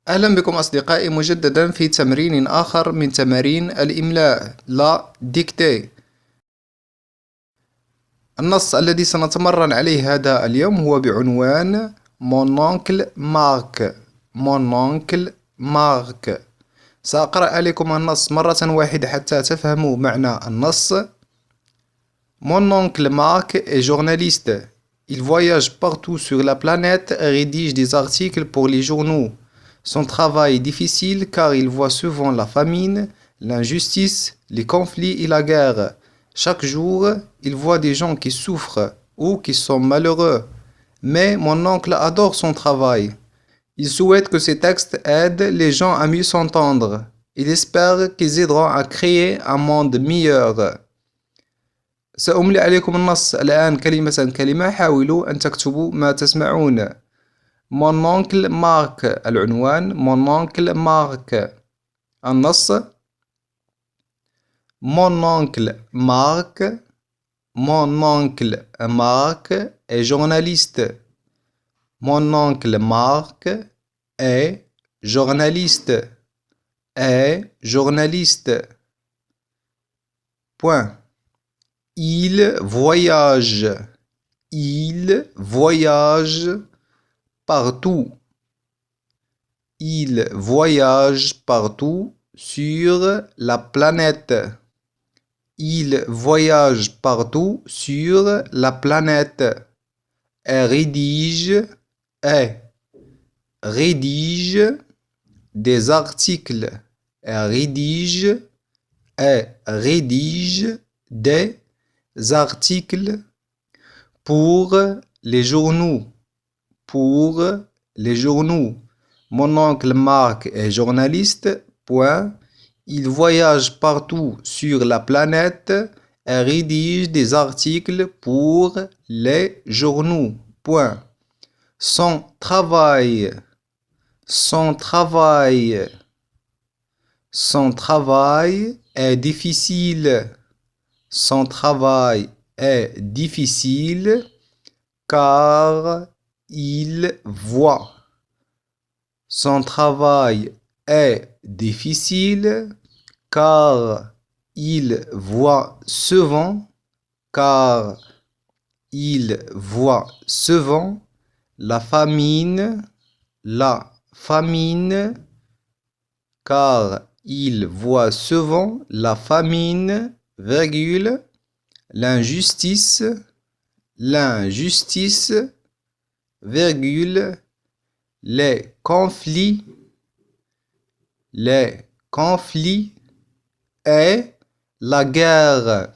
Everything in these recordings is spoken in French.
أهلا بكم أصدقائي مجددا في تمرين آخر من تمارين الإملاء لا ديكتي. النص الذي سنتمرن عليه هذا اليوم هو بعنوان Mon oncle Marc. Mon oncle Marc. سأقرأ عليكم النص مرة واحدة حتى تفهموا معنى النص. Mon oncle Marc est journaliste. Il voyage partout sur la planète et rédige des articles pour les journaux. Son travail est difficile car il voit souvent la famine, l'injustice, les conflits et la guerre. Chaque jour, il voit des gens qui souffrent ou qui sont malheureux. Mais mon oncle adore son travail. Il souhaite que ces textes aident les gens à mieux s'entendre. Il espère qu'ils aideront à créer un monde meilleur. سأملي عليكم النص الآن كلمة كلمة. حاولوا أن تكتبوا ما تسمعون. Mon oncle Marc العنوان Mon oncle Marc. النص Mon oncle Marc. Mon oncle Marc est journaliste. Mon oncle Marc est journaliste. Est journaliste. Point. Il voyage. Il voyage partout. Il voyage partout sur la planète. Il voyage partout sur la planète. Et rédige des articles. Rédige des articles pour les journaux. Pour les journaux. Mon oncle Marc est journaliste. Point. Il voyage partout sur la planète et rédige des articles pour les journaux. Point. Son travail est difficile. Son travail est difficile car il voit. Son travail est difficile car il voit souvent la famine, car il voit souvent la famine, l'injustice, les conflits et la guerre.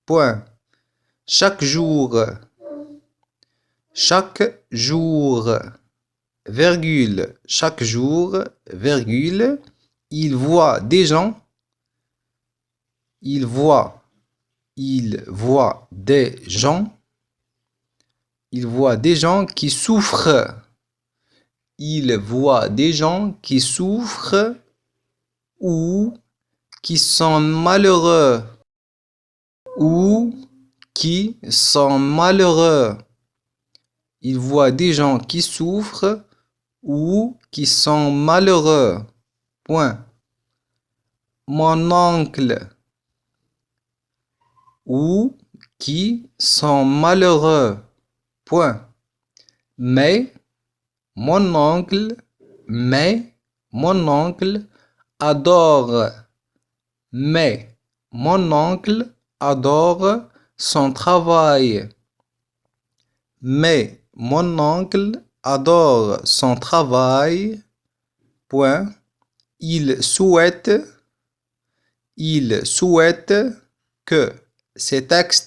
Point. Chaque jour, il voit des gens, qui souffrent. Il voit des gens qui souffrent ou qui sont malheureux. Il voit des gens qui souffrent ou qui sont malheureux. Point. Mon oncle ou qui sont malheureux. Point. Mais mon oncle adore. Mais mon oncle adore son travail. Mais mon oncle adore son travail. Point. Il souhaite que ces textes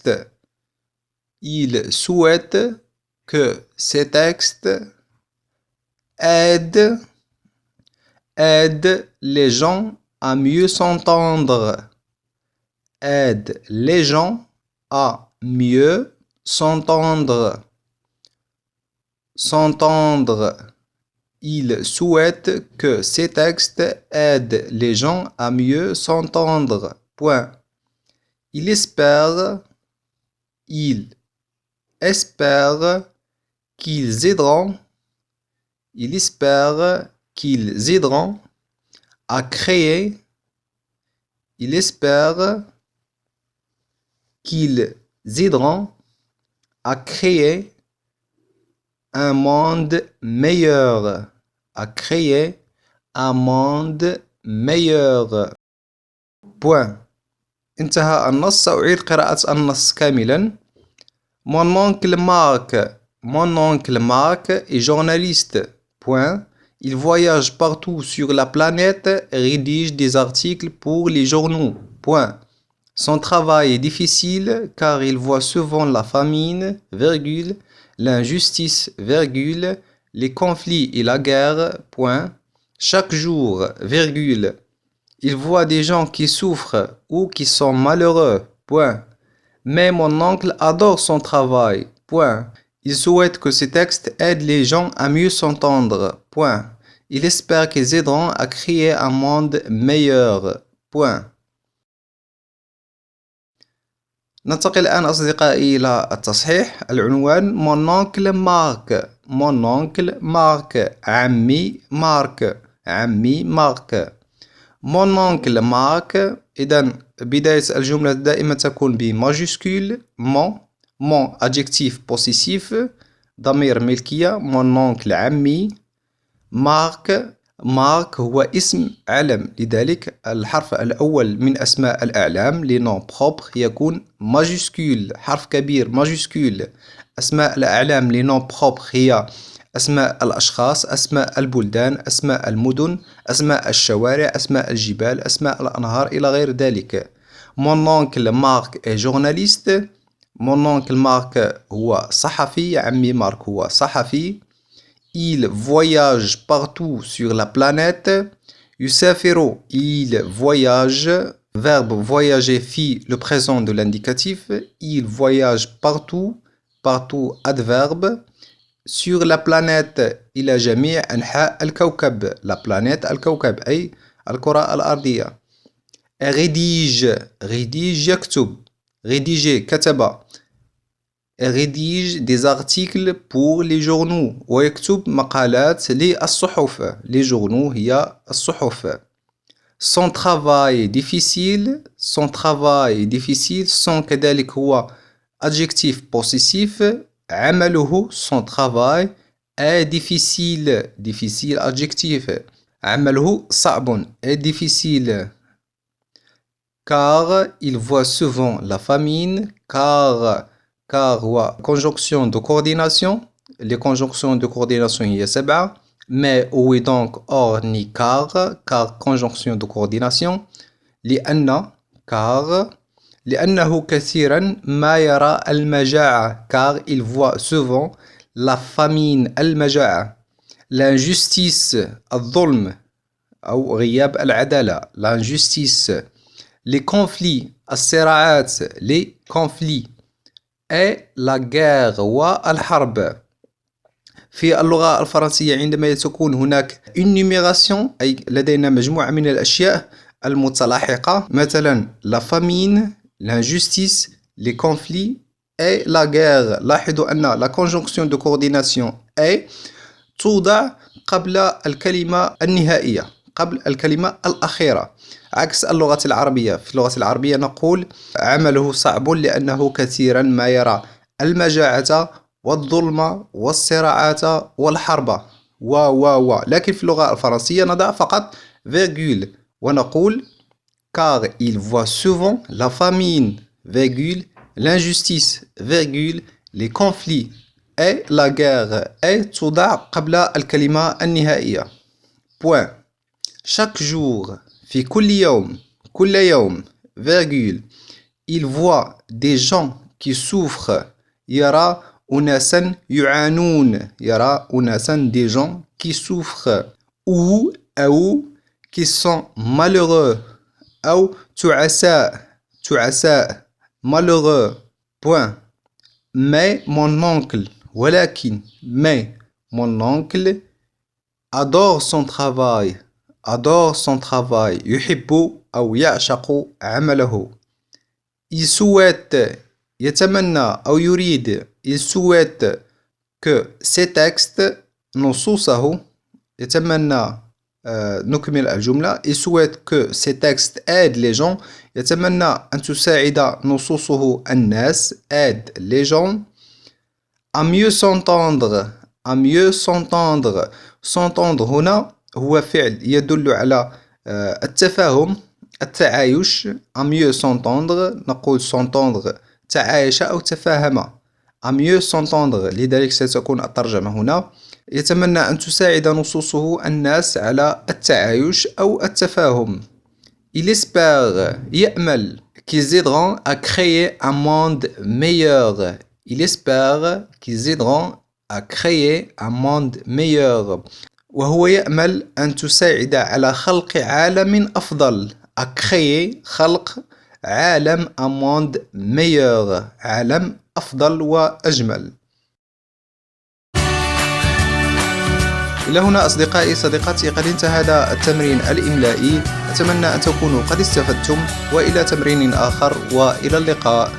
aident les gens à mieux s'entendre. Aide les gens à mieux s'entendre. Il souhaite que ces textes aident les gens à mieux s'entendre. Point. Il espère qu'ils aideront, il espère qu'ils aideront à créer, il espère qu'ils aideront à créer un monde meilleur, à créer un monde meilleur. Point. انتهى النص. سأعيد قراءة النص كاملا. Mon oncle Marc est journaliste. Point. Il voyage partout sur la planète et rédige des articles pour les journaux. Point. Son travail est difficile car il voit souvent la famine, virgule, l'injustice, virgule, les conflits et la guerre. Point. Chaque jour, virgule, il voit des gens qui souffrent ou qui sont malheureux. Point. Mais mon oncle adore son travail. Point. Il souhaite que ces textes aident les gens à mieux s'entendre. Point. Il espère qu'ils aideront à créer un monde meilleur. Point. ننتقل الآن أصدقائي إلى التصحيح. العنوان Mon oncle Marc. Mon oncle Marc. عمي مارك. عمي مارك. Mon oncle Marc. إذن بداية الجملة دائما تكون بماجيسكول mon adjectif possessif ضمير ملكية mon oncle عمي مارك هو اسم علم، لذلك الحرف الأول من أسماء الأعلام les noms propres يكون ماجيسكول حرف كبير ماجيسكول. أسماء الأعلام les noms propres هي أسماء الأشخاص، أسماء البلدان، أسماء المدن، أسماء الشوارع، أسماء الجبال، أسماء الأنهار إلى غير ذلك. Mon oncle Marc est journaliste. Mon oncle Marc هو صحفي. عمي مارك هو صحفي. Il voyage partout sur la planète. يسافر il voyage. Verbe voyager fit le présent de l'indicatif. Il voyage partout. Partout adverbe. Sur la planète إلى جميع أنحاء الكوكب. La planète الكوكب أي الكرة الأرضية. rédige يكتب. rédiger كتب. rédige des articles pour les journaux ويكتب مقالات للصحف. les journaux هي الصحف. son travail difficile. son travail difficile. son كذلك هو adjectif possessif. عمله son travail est difficile. difficile adjectif. عمله صعب est difficile. car il voit souvent la famine. car هو conjonction de coordination. les conjonctions de coordination هي 7. mais où est donc or ni car conjonction de coordination. لأن car لأنه كثيرا ما يرى المجاعة car il voit souvent la famine المجاعة. l'injustice الظلم أو غياب العدالة l'injustice. les conflits الصراعات les conflits et la guerre والحرب. في اللغة الفرنسية عندما تكون هناك énumération أي لدينا مجموعة من الأشياء المتلاحقة مثلا la famine, l'injustice, les conflits et la guerre. لاحظوا أن la conjonction de coordination est توضع قبل الكلمة النهائية قبل الكلمة الأخيرة عكس اللغة العربية. في اللغة العربية نقول عمله صعب لأنه كثيرا ما يرى المجاعة والظلم والصراعات والحرب لكن في اللغة الفرنسية نضع فقط virgule ونقول car il voit souvent la famine, virgule, l'injustice, virgule, les conflits et la guerre et توضع قبل الكلمة النهائية. point. chaque jour في كل يوم virgule, il voit des gens qui souffrent. يرى أناسا يعانون. يرى أناسا des gens qui souffrent ou qui sont malheureux أو تعساء malheureux. point. mais mon oncle ولكن mais mon oncle adore son travail يحب أو يعشق عمله. il souhaite يتمنى أو يريد il souhaite que ces textes نصوصه يتمنى نكمل الجملة. il souhaite que ces textes aident les gens. يتمنى أن تساعد نصوصه الناس aide les gens à mieux s'entendre. à mieux s'entendre. s'entendre هنا هو فعل يدل على التفاهم التعايش. à mieux s'entendre نقول s'entendre تعايش أو تفاهم. à mieux s'entendre لذلك ستكون الترجمة هنا. يتمنى أن تساعد نصوصه الناس على التعايش أو التفاهم. il espère يأمل qu'ils aideront à créer un monde meilleur. il espère qu'ils aideront à créer un monde meilleur. وهو يأمل أن تساعد على خلق عالم أفضل. à créer خلق عالم un monde meilleur عالم أفضل وأجمل. إلى هنا أصدقائي صديقاتي قد انتهى هذا التمرين الإملائي. أتمنى أن تكونوا قد استفدتم، وإلى تمرين آخر وإلى اللقاء.